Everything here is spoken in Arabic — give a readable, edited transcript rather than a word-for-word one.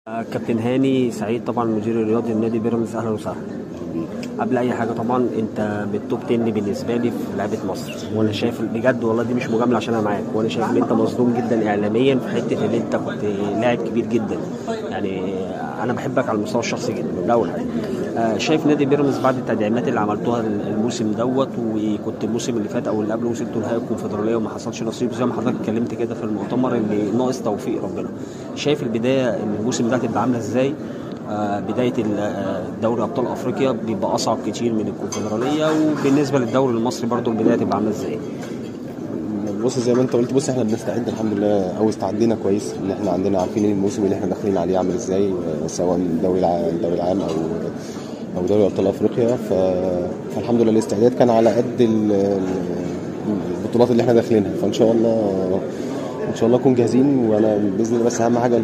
كابتن هاني سعيد طبعا المدير الرياضي لنادي بيراميدز، اهلا وسهلا. قبل اي حاجه طبعا انت بالتوب 10 بالنسبه لي في لعيبه مصر، وانا شايف بجد والله دي مش مجامله عشان انا معاك، وانا شايف ان انت مظلوم جدا اعلاميا في حته ان انت كنت لاعب كبير جدا. يعني انا بحبك على المستوى الشخصي جدا من اول حاجه. شايف نادي بيراميدز بعد التدعيمات اللي عملتوها الموسم دوت، وكنت الموسم اللي فات او اللي قبله وصلتوا نهائي الكونفدراليه وما حصلش نصيب زي ما حضرتك اتكلمت كده في المؤتمر اللي ناقص توفيق ربنا. شايف البدايه ان الموسم ده هتبقى عامله ازاي؟ بدايه دوري ابطال افريقيا بيبقى اصعب كتير من الكونفدراليه، وبالنسبه للدوري المصري برضو البدايه تبقى عامله ازاي؟ بص زي ما انت قلت، بص احنا بنستعد الحمد لله او استعدينا كويس، ان احنا عندنا عارفين ان الموسم اللي احنا داخلين عليه عامل ازاي، سواء الدوري العام او دوري ابطال افريقيا. فالحمد لله الاستعداد كان على قد البطولات اللي احنا داخلينها، فان شاء الله نكون جاهزين. وانا باذن الله بس اهم حاجه